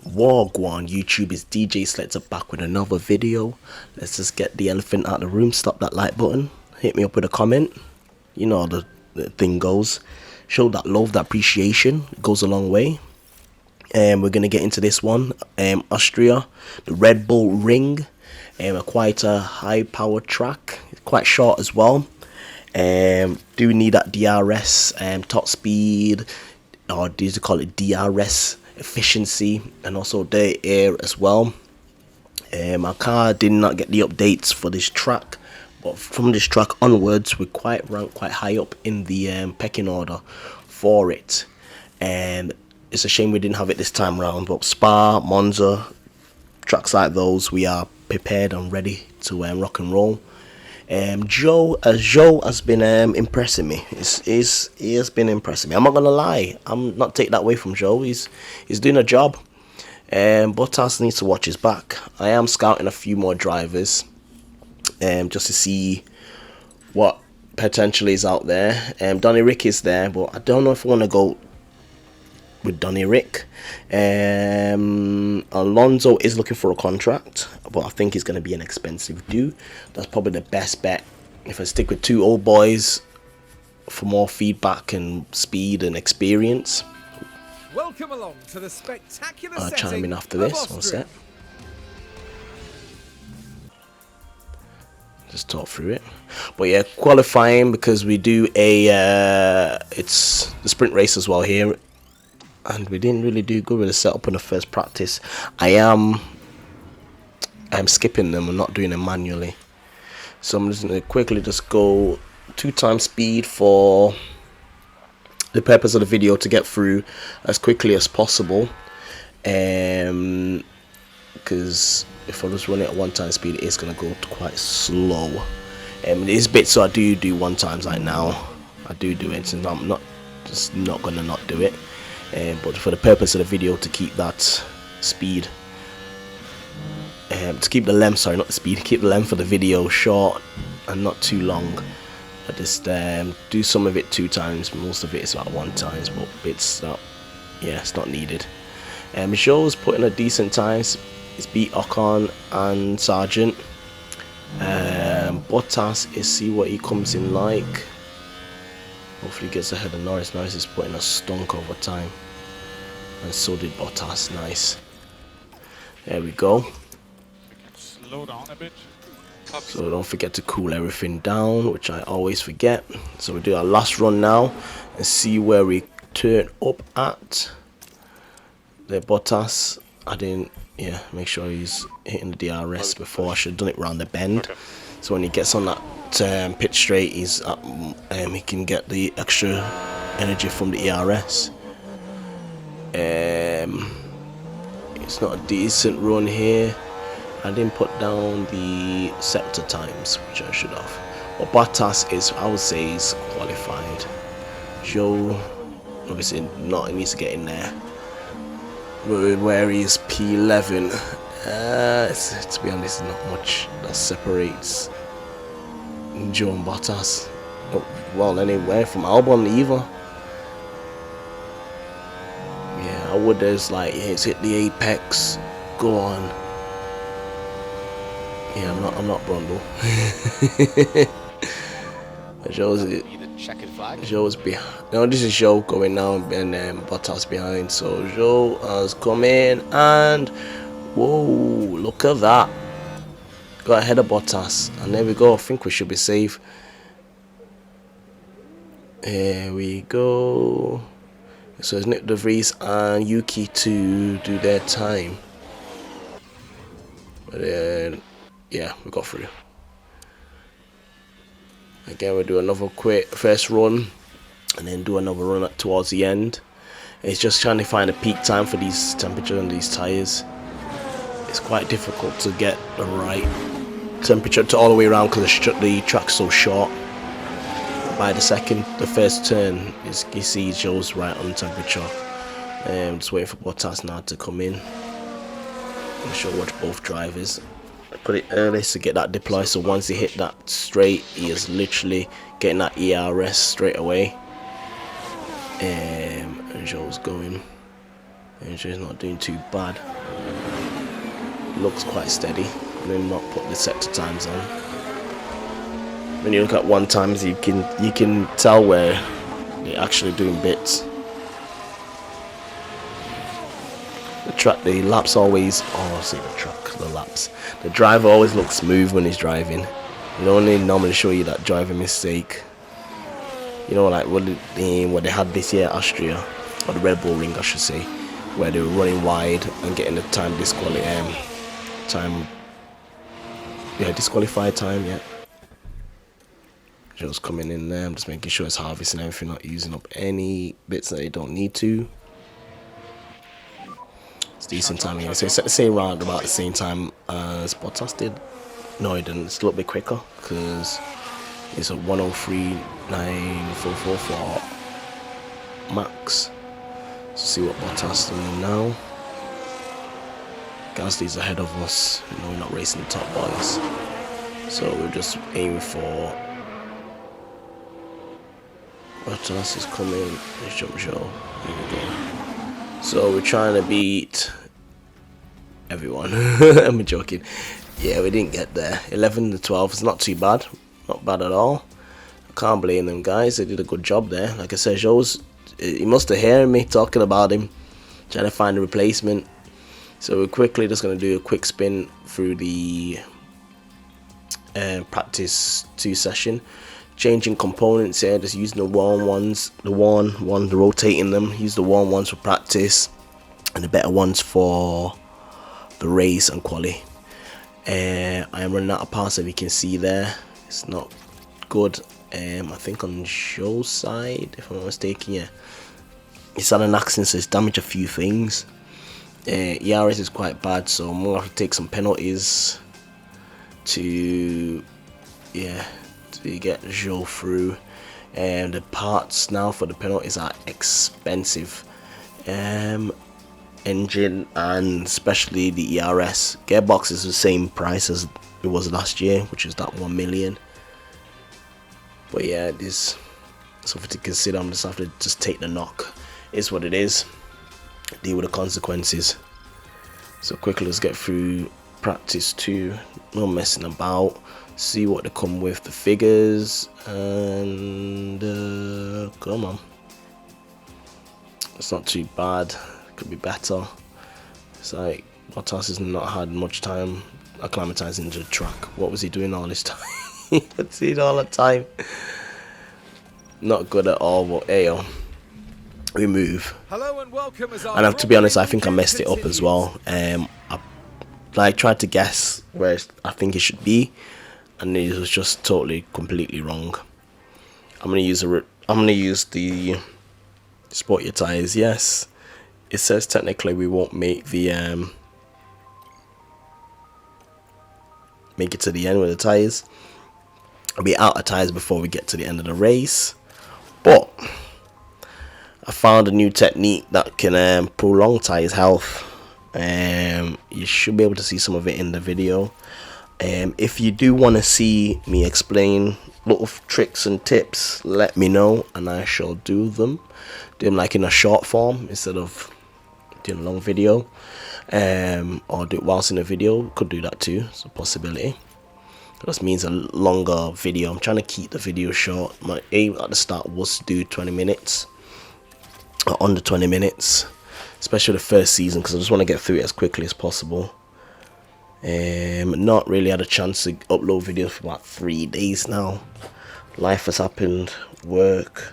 Wagwan YouTube, is DJ Selector back with another video. Let's just get the elephant out of the room. Stop that like button. Hit me up with a comment. You know how the thing goes. Show that love, that appreciation. It goes a long way. And we're gonna get into this one. Austria, the Red Bull Ring. Quite a high power track. Quite short as well. Do need that DRS top speed, or do you call it DRS efficiency, and also the air as well. My car did not get the updates for this track, but from this track onwards, we're ranked quite high up in the pecking order for it. And it's a shame we didn't have it this time round, but Spa, Monza, tracks like those, we are prepared and ready to rock and roll. Joe has been impressing me. He has been impressing me. I'm not gonna lie. I'm not taking that away from Joe. He's doing a job. Bottas needs to watch his back. I am scouting a few more drivers, just to see what potentially is out there. Donny Rick is there, but I don't know if I want to go with Donny Rick. Alonso is looking for a contract, but I think he's going to be an expensive dude. That's probably the best bet. If I stick with two old boys for more feedback and speed and experience. Welcome along to the spectacular I'll setting chime in after of this. Austria. One sec. Just talk through it. But yeah, qualifying, because we do a it's the sprint race as well here, and we didn't really do good with the setup in the first practice. I'm skipping them and not doing them manually, so I'm just going to quickly just go 2 times speed for the purpose of the video, to get through as quickly as possible. Because if I just run it at 1 time speed, it's going to go quite slow. There's bits, so I do 1 times like now. I do it, and I'm not gonna not do it. But for the purpose of the video, to keep that speed, to keep the length, sorry, not the speed, keep the length of the video short and not too long. I just do some of it 2 times. Most of it is about 1 times, but it's not needed. Joe's put in a decent times. He's beat Ocon and Sargent. Bottas is see what he comes in like. Hopefully he gets ahead of Norris. Norris is putting a stunk over time, and so did Bottas. Nice. There we go. Slow down a bit. So don't forget to cool everything down, which I always forget. So we do our last run now and see where we turn up at. The Bottas, I didn't, make sure he's hitting the DRS before. I should have done it around the bend. Okay. So when he gets on that pit straight, he's he can get the extra energy from the ERS. It's not a decent run here. I didn't put down the sector times, which I should have. But Bottas is, I would say, is qualified. Joe, obviously not, he needs to get in there. Where he is P11. To be honest, not much that separates Joe and Bottas. Well, anywhere from Albon either. Yeah, I would just like, it's hit the apex, go on. Yeah, I'm not Brundle. Joe's behind. No, this is Joe going now, and Bottas behind. So Joe has come in, and whoa, look at that! Got ahead of Bottas, and there we go. I think we should be safe. Here we go. So it's Nick De Vries and Yuki to do their time. But yeah, we got through. Again, we'll do another quick first run, and then do another run towards the end. It's just trying to find a peak time for these temperatures on these tires. It's quite difficult to get the right temperature to all the way around, because the track's so short. By the first turn, you see Joe's right on temperature. Just waiting for Bottas now to come in. I should watch both drivers. I put it early to get that deploy, so once he hit that straight, he is literally getting that ERS straight away. And Joe's going. Engine's not doing too bad. Looks quite steady. Let me not put the sector times on. When you look at 1 times, you can tell where they're actually doing bits. The laps always, the laps. The driver always looks smooth when he's driving. They only normally show you that driving mistake. You know, like what they had this year at Austria, or the Red Bull Ring, I should say, where they were running wide and getting the disqualified time, yeah. Just coming in there, I'm just making sure it's harvesting everything, not using up any bits that you don't need to. It's decent timing. So it's at the same round about the same time as Bottas did. No, it didn't. It's a little bit quicker because it's a 103.944 for Max. So see what Bottas doing now. Gasly's ahead of us. You know, we're not racing the top boys, so we're just aiming for. Bottas is coming. Let's jump show. Here we go. So we're trying to beat everyone. I'm joking. Yeah, we didn't get there. 11 to 12 is not too bad. Not bad at all. I can't blame them guys. They did a good job there. Like I said, he must have heard me talking about him, trying to find a replacement. So we're quickly just going to do a quick spin through the practice 2 session. Changing components here, just using the worn ones, rotating them. Use the worn ones for practice and the better ones for the race and quali. I am running out of parts, as you can see there. It's not good. I think on Joe's side, if I'm not mistaken, yeah, it's had an accident, so it's damaged a few things. ERS is quite bad, so I'm gonna have to take some penalties to get Joe through. And the parts now for the penalties are expensive. Engine and especially the ERS. Gearbox is the same price as it was last year, which is that 1 million. But yeah, it is something to consider. I'm just have to just take the knock. It's what it is. Deal with the consequences. So quickly, let's get through practice 2. No messing about. See what they come with, the figures, and come on. It's not too bad. Could be better. It's like Bottas has not had much time acclimatizing to the track. What was he doing all this time? It's it all the time. Not good at all, but hey yo, we move. Hello and welcome. And to be honest, I think I messed it up as well. I tried to guess where I think it should be, and it was just completely wrong. I'm gonna use the sport your tires. Yes, it says technically we won't make the make it to the end with the tires. I'll be out of tires before we get to the end of the race, but I found a new technique that can prolong tires health. You should be able to see some of it in the video. If you do want to see me explain little tricks and tips, let me know and I shall do them like in a short form instead of doing a long video, or do it whilst in a video. Could do that too, it's a possibility. This means a longer video. I'm trying to keep the video short. My aim at the start was to do 20 minutes or under 20 minutes, especially the first season, because I just want to get through it as quickly as possible. Not really had a chance to upload videos for about 3 days now. Life has happened, work,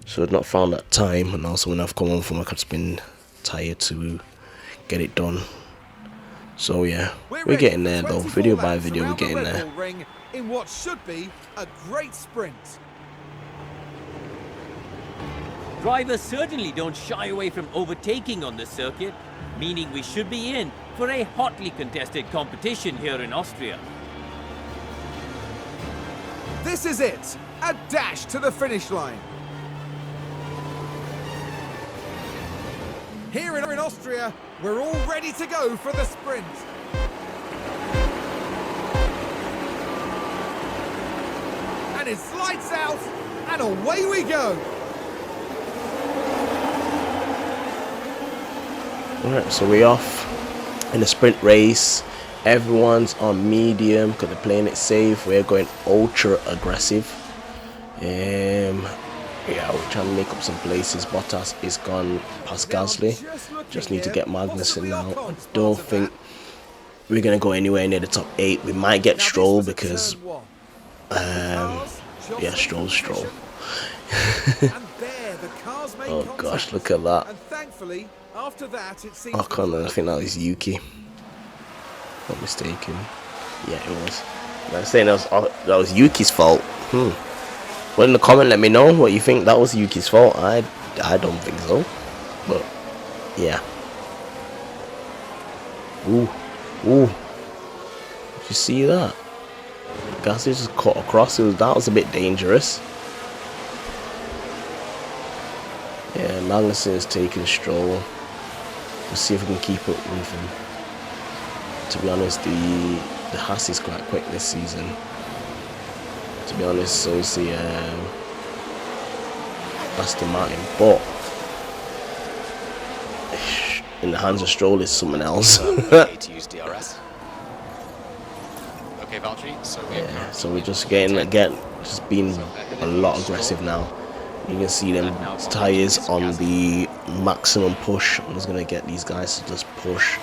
so I've not found that time, and also when I've come home from work I've just been tired to get it done. So yeah, we're getting there though. Video by video, we're getting there. In what should be a great sprint. Drivers certainly don't shy away from overtaking on the circuit, meaning we should be in for a hotly contested competition here in Austria. This is it, a dash to the finish line. Here in Austria, we're all ready to go for the sprint. And it's lights out, and away we go. Alright, so we're off in the sprint race. Everyone's on medium because they're playing it safe. We're going ultra aggressive. Yeah, we're trying to make up some places. Bottas is gone past Gasly. Just need to get Magnussen now. I don't think we're gonna go anywhere near the top 8. We might get Stroll because yeah, Stroll. Oh gosh, look at that. Oh, Connor, I think that was Yuki. Not mistaken. Yeah, it was. I'm saying that was Yuki's fault. Well, in the comment, let me know what you think that was Yuki's fault. I don't think so. But yeah. Ooh. Did you see that? Gasly just cut across. That was a bit dangerous. Yeah, Magnussen is taking Stroll. We'll see if we can keep up with him. To be honest, the Haas is quite quick this season. To be honest, so is the Aston Martin. But in the hands of Stroll is something else. to use DRS. Okay, Valtteri. So we're just just being a lot aggressive now. You can see them tires on the maximum push. I'm just gonna get these guys to just push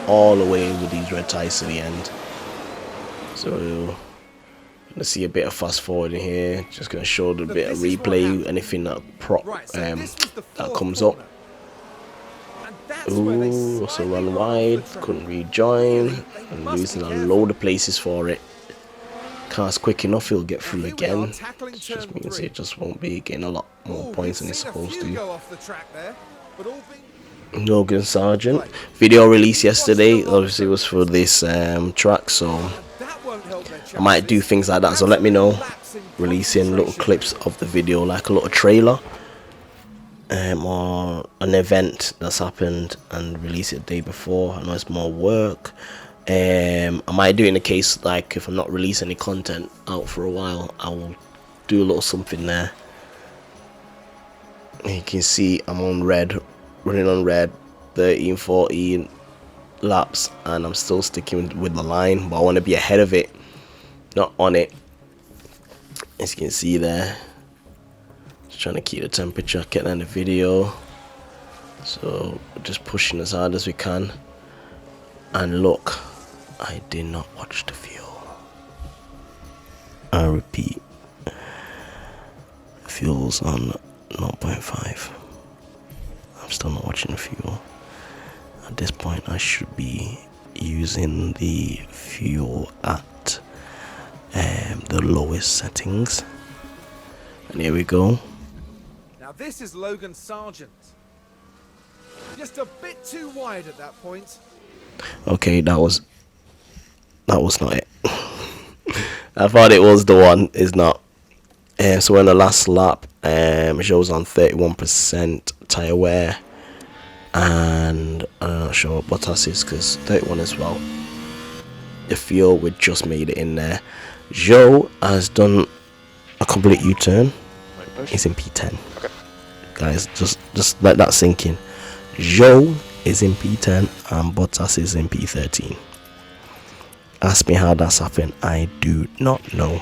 all the way with these red tires to the end. So let's see a bit of fast forwarding here. Just gonna show a bit of replay, anything that that comes up. Ooh, so run wide, couldn't rejoin, and losing a load of places for it. Car's quick enough, he'll get through again. Just means it just won't be getting a lot more points than it's supposed to. Logan Sargent video released yesterday. Obviously, it was for this track, so I might do things like that. So let me know, releasing little clips of the video, like a little trailer, or an event that's happened, and release it the day before. I know it's more work. I might do in a case like if I'm not releasing any content out for a while, I will do a little something there. You can see I'm on red, running on red, 13-14 laps, and I'm still sticking with the line, but I want to be ahead of it, not on it. As you can see there, just trying to keep the temperature, get in the video. So just pushing as hard as we can. And look, I did not watch the fuel. I repeat, fuel's on 0.5. I'm still not watching the fuel. At this point, I should be using the fuel at the lowest settings. And here we go. Now this is Logan Sargent. Just a bit too wide at that point. Okay, that was not it. I thought it was the one. It's not. So we're in the last lap. It shows on 31% tire wear, and I'm not sure what Bottas is because 31 as well. The fuel, we just made it in there. Joe has done a complete U-turn. He's in P10. Okay. Guys, just let that sink in. Joe is in P10 and Bottas is in P13. Ask me how that's happened. I do not know.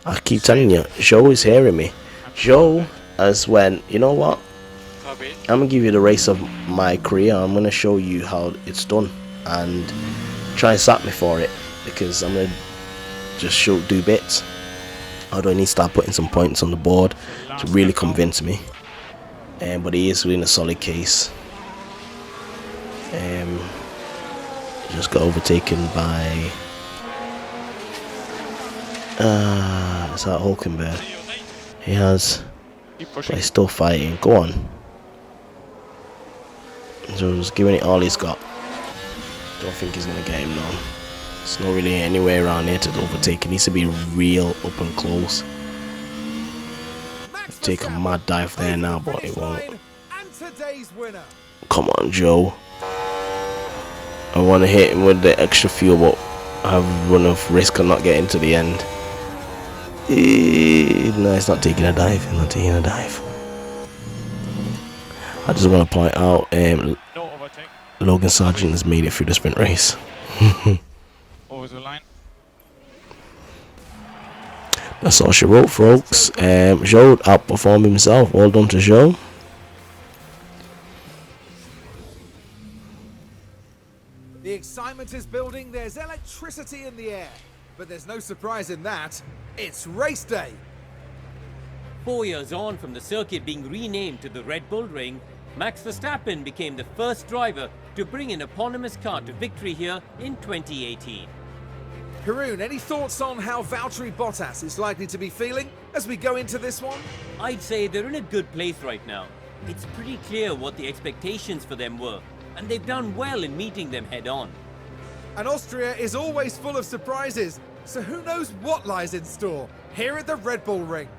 I keep telling you, Joe is hearing me. Joe has went, you know what? I'm gonna give you the race of my career. I'm gonna show you how it's done and try and sack me for it, because I'm gonna just do bits. How do I need to start putting some points on the board to really convince me? But he is within a solid case. Just got overtaken by is that Hulkenberg? He has, but he's still fighting. Go on. So he's giving it all he's got. Don't think he's gonna get him now. There's not really anywhere around here to overtake. It needs to be real up and close. Take a mad dive there now, but it won't. Come on, Joe. I want to hit him with the extra fuel, but I have run of risk of not getting to the end. No, it's not taking a dive. It's not taking a dive. I just want to point out, No overtake. Logan Sargent has made it through the sprint race. Over the line. That's all she wrote, folks. Joe outperformed himself. Well done to Joe. The excitement is building, there's electricity in the air. But there's no surprise in that. It's race day. 4 years on from the circuit being renamed to the Red Bull Ring, Max Verstappen became the first driver to bring an eponymous car to victory here in 2018. Haroon, any thoughts on how Valtteri Bottas is likely to be feeling as we go into this one? I'd say they're in a good place right now. It's pretty clear what the expectations for them were, and they've done well in meeting them head on. And Austria is always full of surprises, so who knows what lies in store here at the Red Bull Ring.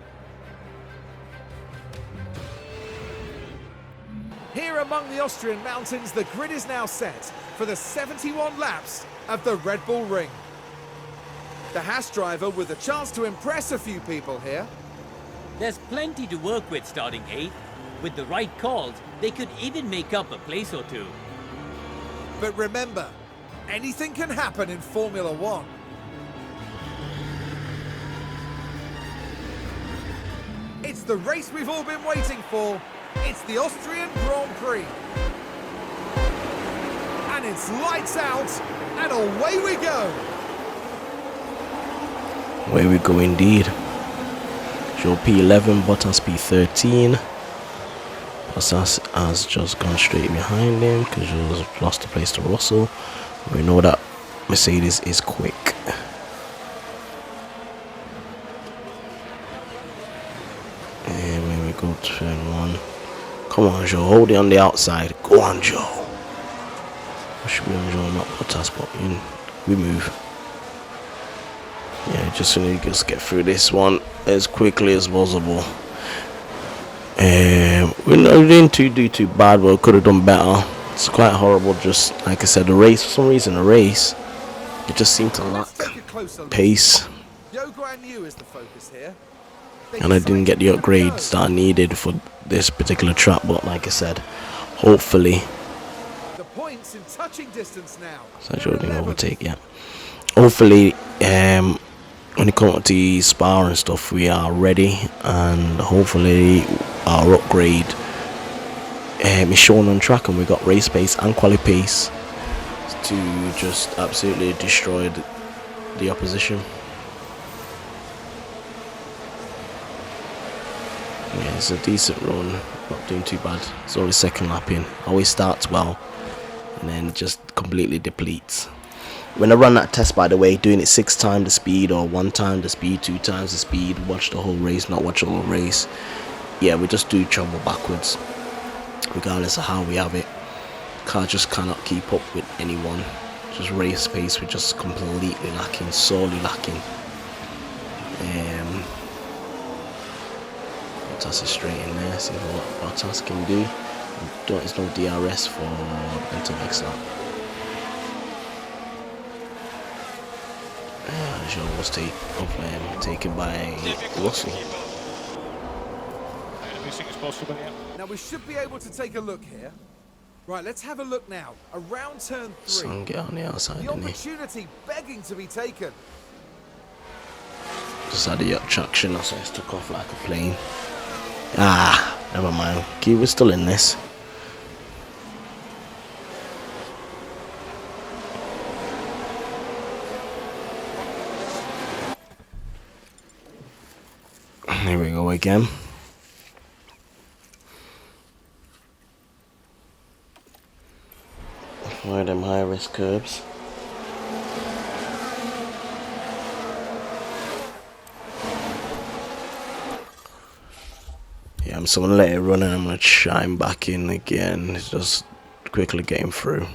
Here among the Austrian mountains, the grid is now set for the 71 laps of the Red Bull Ring. The Haas driver with a chance to impress a few people here. There's plenty to work with starting 8th. With the right calls, they could even make up a place or two. But remember, anything can happen in Formula One. It's the race we've all been waiting for. It's the Austrian Grand Prix. And it's lights out, and away we go. Away we go indeed. Joe P11, Bottas P13. Bottas has just gone straight behind him because Joe's lost the place to Russell. We know that Mercedes is quick. And when we go turn 1. Come on, Joe, hold it on the outside. Go on, Joe. I should be on Joe, not Bottas, but we move. Yeah, just need to just get through this one as quickly as possible. We didn't do too bad, but we could have done better. It's quite horrible, just like I said, the race, for some reason, it just seemed to lack pace. Is the focus here. And I didn't get the upgrades that I needed for this particular track, but like I said, hopefully. The points in touching distance now. So I didn't overtake yet. Hopefully, when it comes to Spa and stuff, we are ready, and hopefully our upgrade is shown on track, and we got race pace and quali pace to just absolutely destroy the opposition. Yeah, it's a decent run, not doing too bad. It's only second lap in. Always starts well and then just completely depletes. When I run that test, by the way, doing it 6 times the speed or 1 time the speed, 2 times the speed, watch the whole race, not watch the whole race. Yeah, we just do travel backwards regardless of how we have it. Car just cannot keep up with anyone. Just race pace, we're just completely lacking, sorely lacking. Bottas is straight in there, see what Bottas can do. There's no DRS for Benton Vexler. Joe was taken by Russell. Everything is possible here. Now we should be able to take a look here. Right, let's have a look now. Around turn 3. Son, get on the outside, The didn't he? opportunity begging to be taken. Just had the yacht traction, so it's took off like a plane. Ah, never mind. We're still in this. Here we go again. Avoid them high risk curbs. Yeah, I'm just gonna let it run and I'm gonna chime back in again. It's just quickly getting through.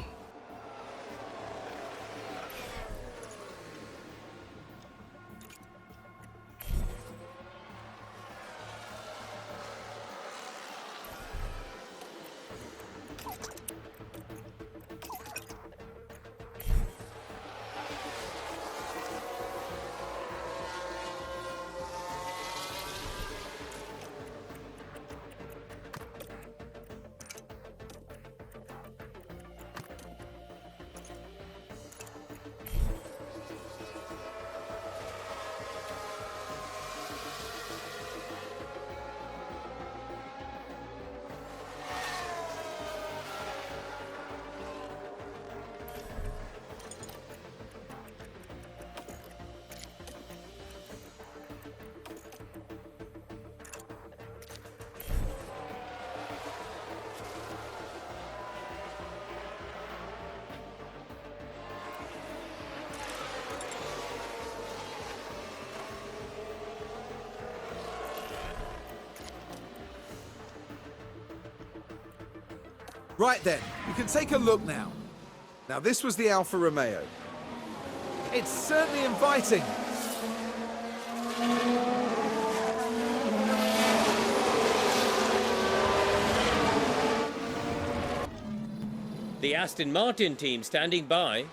Right then, you can take a look now. Now this was the Alfa Romeo. It's certainly inviting. The Aston Martin team standing by.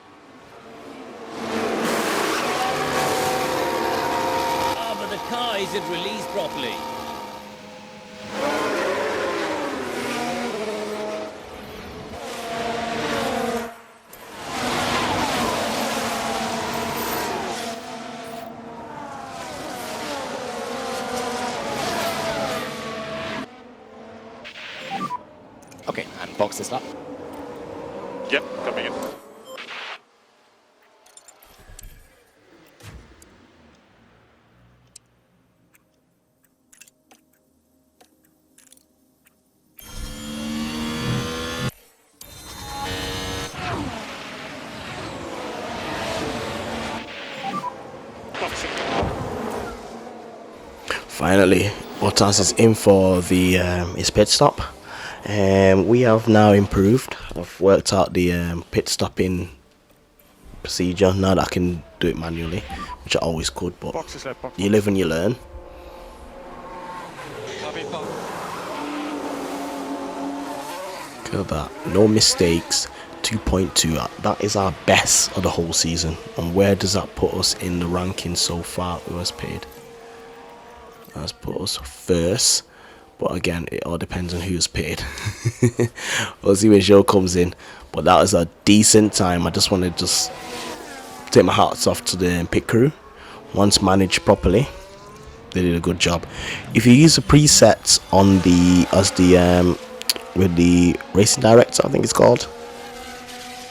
But the car isn't released properly. Okay, and box this up. Yep, coming in. Finally, Bottas is in for the his pit stop. We have now improved. I've worked out the pit stopping procedure now that I can do it manually, which I always could, but Box is left, box. you live and you learn. Look at that, no mistakes. 2.2, that is our best of the whole season. And where does that put us in the rankings so far? Who has paid? That's put us first, but again, it all depends on who's paid. We'll see when Joe comes in, but that was a decent time. I just want to just take my hats off to the pit crew. Once managed properly, they did a good job. If you use the presets on the with the racing director, I think it's called,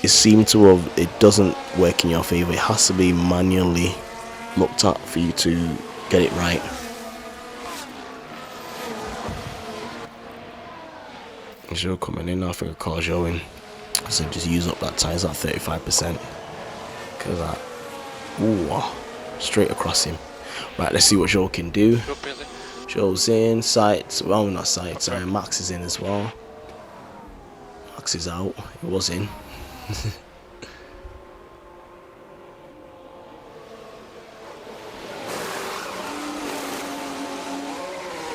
it seems to have, it doesn't work in your favor. It has to be manually looked at for you to get it right. Joe coming in, I think I call Joe in. So just use up that tires at 35%. Look at that. Ooh, straight across him. Right, let's see what Joe can do. Joe's in, sights, well, not sights, Max is in as well. Max is out, he was in.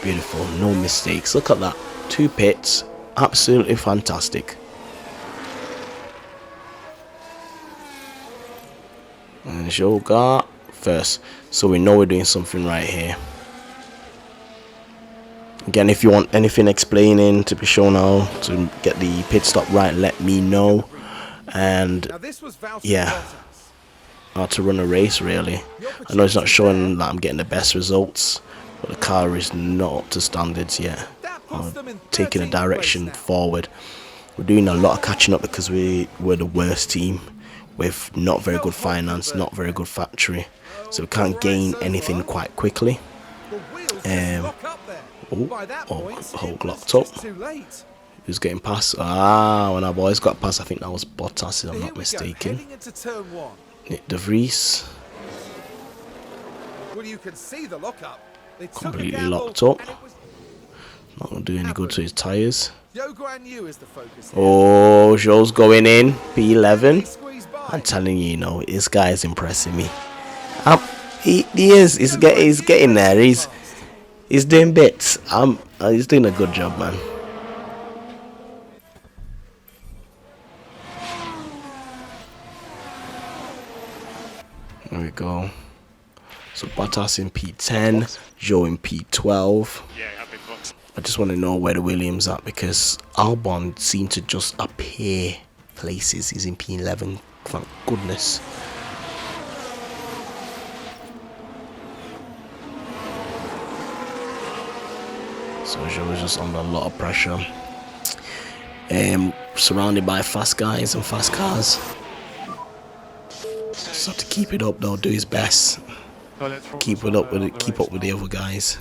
Beautiful, no mistakes. Look at that, 2 pits. Absolutely fantastic. And Joe got first, so we know we're doing something right here. Again, if you want anything explaining to be shown how to get the pit stop right, let me know. And yeah, how to run a race really. I know it's not showing that I'm getting the best results, but the car is not up to standards yet. Taking a direction forward. We're doing a lot of catching up because we're the worst team with not very good finance, not very good factory, so we can't gain anything quite quickly. Hold locked up. Who's getting past? When our boys got past, I think that was Bottas, if I'm not mistaken. Nick De Vries. Completely locked up. Not gonna do any good to his tires. Oh, Joe's going in. P11. I'm telling you, this guy is impressing me. He is. He's getting there. He's doing bits. He's doing a good job, man. There we go. So Bottas in P10, Joe in P12. Yeah, I've been boxed. I just want to know where the Williams at, because Albon seemed to just appear places. He's in P11, thank goodness. So Joe was just under a lot of pressure. Surrounded by fast guys and fast cars. Just have to keep it up though, do his best. Keep up with the other guys.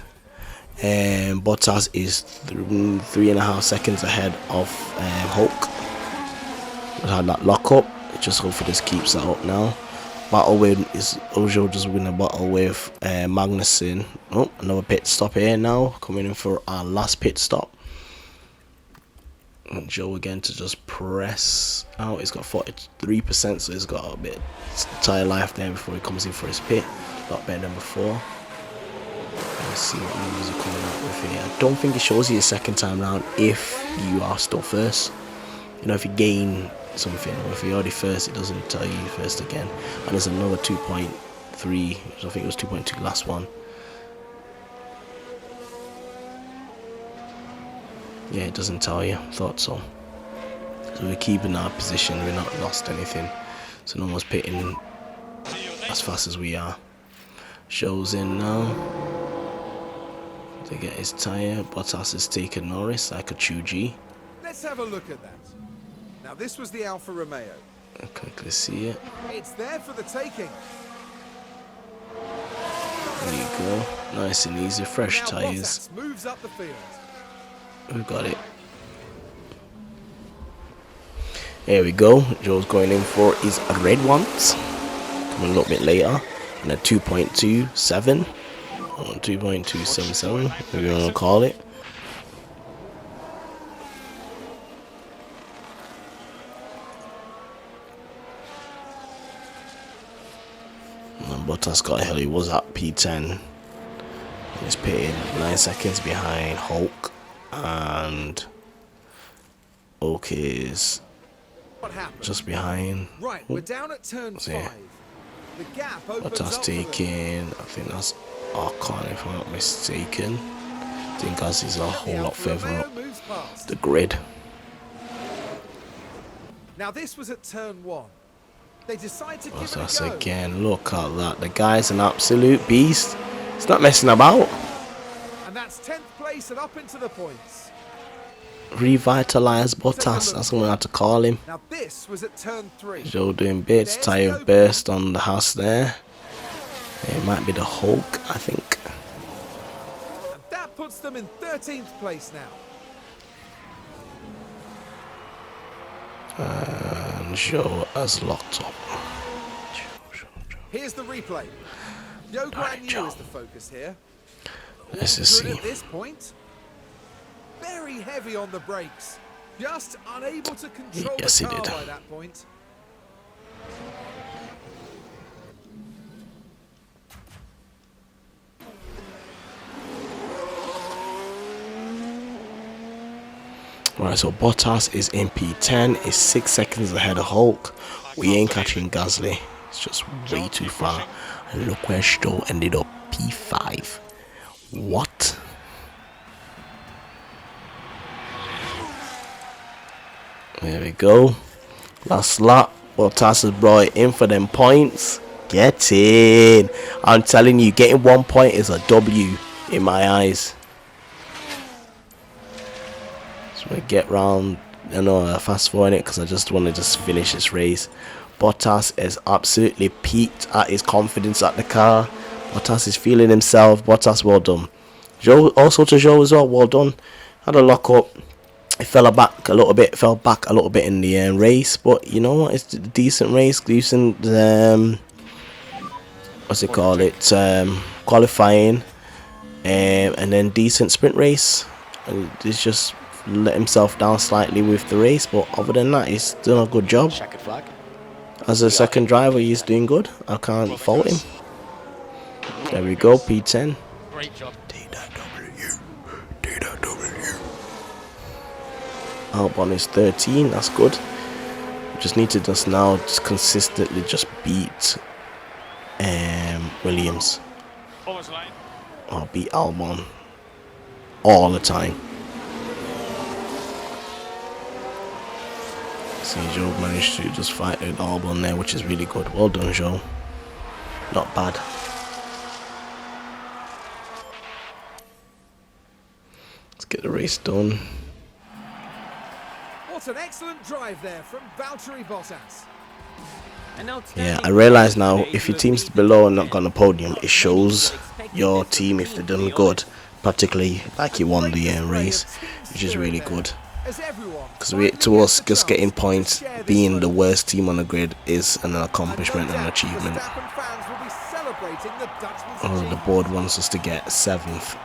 Bottas is 3.5 seconds ahead of Hulk. We had that lock up. Just hopefully this keeps that up now. Battle with is Ojo just win a battle with Magnussen. Oh, another pit stop here now. Coming in for our last pit stop. And Joe again to just press out. He's got 43%, so he's got a bit of tire life there before he comes in for his pit. A lot better than before. Let's see what numbers are coming out with here. I don't think it shows you the second time round if you are still first. You know, if you gain something, or if you're already first, it doesn't tell you first again. And there's another 2.3, so I think it was 2.2 last one. Yeah, it doesn't tell you. Thought so. So we're keeping our position. We're not lost anything. So no one's pitting as fast as we are. Shows in now. To get his tyre. Bottas is taking Norris like a Chuji. Let's have a look at that. Now this was the Alfa Romeo. I quickly see it. It's there for the taking. There you go. Nice and easy. Fresh Now tyres. Bottas moves up the field. We've got it. Here we go. Joe's going in for his red ones. Coming a little bit later. And a 2.27. Or 2.277. Whatever you want to call it. And Bottas got a hell. He was at P10. He's pitting 9 seconds behind Hulk. And Oak is What happened? just behind. Right, we're down at turn 5. The gap opens Bottas up for them. taking, I think that's Arcon if I'm not mistaken. I think as he's a whole lot Alfa further Romeo up moves past. the grid. Now this was at turn 1. They decide to give it a Bottas go. again, look at that. The guy's an absolute beast. He's not messing about. And that's 10th place and up into the points. Revitalize Bottas, that's what I have to call him. Now this was at turn 3. Joe doing bits, tyre burst on the house there. It might be the Hulk, I think. And that puts them in 13th place now. And Joe has locked up. Here's the replay. Yo Guan Yu is the focus here. Let's just Good see. at this point. Very heavy on the brakes. Just unable to control Yes, the he car did. by that point. Right, so Bottas is in P10, is 6 seconds ahead of Hulk. We ain't catching Gasly. It's just way too far. And look where Stowe ended up, P5. What? There we go. Last lap. Bottas has brought it in for them points. Get in. I'm telling you, getting 1 point is a W in my eyes. So we get round. I know fast forward it because I just want to just finish this race. Bottas is absolutely peaked at his confidence at the car. Bottas is feeling himself. Bottas, well done. Joe, also to Joe as well, well done. Had a lock up. It fell back a little bit in the race, but you know what? It's a decent race, decent. What's it called? It's qualifying, and then decent sprint race. And he's just let himself down slightly with the race, but other than that, he's done a good job. Checkered flag. As a second driver, he's doing good. I can't fault him. There we go, P10. Great job. Albon is 13, that's good. Just need to now consistently just beat Williams. Follows lane. Or beat Albon all the time. See, Joe managed to just fight with Albon there, which is really good. Well done, Joe. Not bad. Let's get the race done. What an excellent drive there from Valtteri Bottas. Yeah, I realize now if your team's below and not got on the podium, it shows your team if they're done good, particularly like you won the race, which is really good. Because to us, just getting points, being the worst team on the grid is an accomplishment and an achievement. The board wants us to get 7th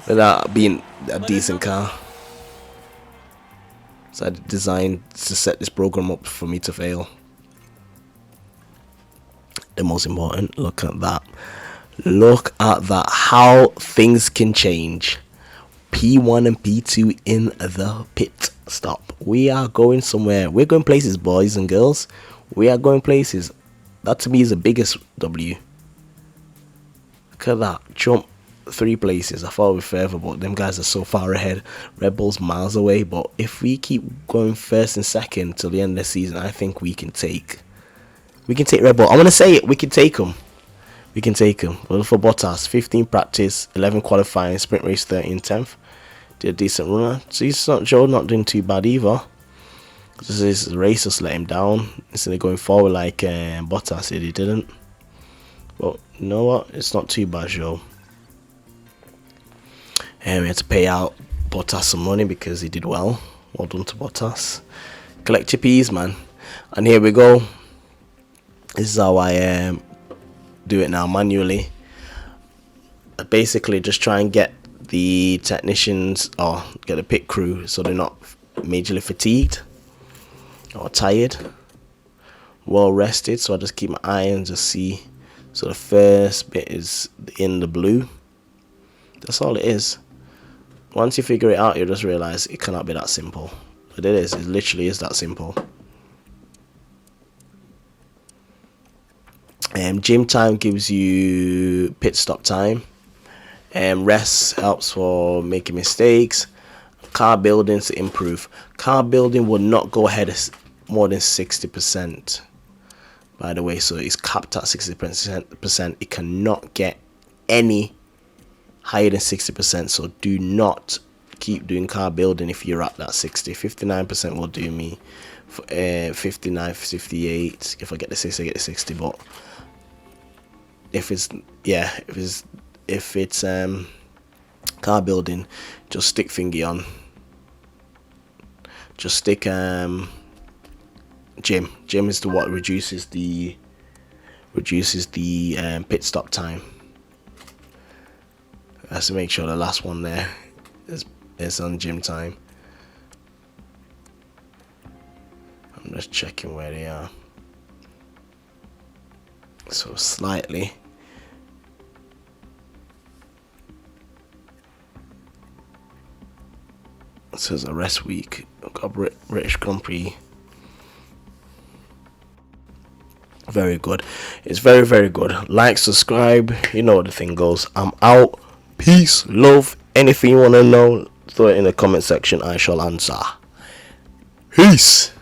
without being a decent car. So I designed to set this program up for me to fail. The most important, look at that. Look at that, how things can change. P1 and P2 in the pit stop. We are going somewhere. We're going places, boys and girls. We are going places. That to me is the biggest W. Look at that, jump 3 places. I thought we'd be further, but them guys are so far ahead. Red Bull's miles away, but if we keep going first and second till the end of the season, I think we can take Red Bull. I want to say it, we can take them. We can take them. Well, for Bottas, 15 practice, 11 qualifying, sprint race 13 10th. Did a decent runner. So he's not, Joe not doing too bad either. This race just let him down instead of going forward like Bottas did. He didn't. But you know what? It's not too bad, Joe. And we had to pay out Bottas some money because he did well. Well done to Bottas. Collect your P's, man. And here we go. This is how I do it now manually. I basically just try and get the technicians or get the pit crew so they're not majorly fatigued or tired, well rested. So I just keep my eye and just see. So the first bit is in the blue. That's all it is. Once you figure it out, you'll just realize it cannot be that simple. But it is. It literally is that simple. Gym time gives you pit stop time. Rest helps for making mistakes. Car building to improve. Car building will not go ahead of more than 60%. By the way, so it's capped at 60%. It cannot get any higher than 60%. So do not keep doing car building if you're at that 60. 59% will do me. 59, 58. If I get the 60, I get the 60. But if it's car building, just stick thingy on. Just stick gym. Gym is the what reduces the pit stop time. I have to make sure the last one there is on gym time. I'm just checking where they are. So slightly. It says a rest week. I've got British Grand Prix. Very good. It's very, very good. Like, subscribe. You know what the thing goes. I'm out. Peace, love. Anything you want to know, throw it in the comment section. I shall answer. Peace.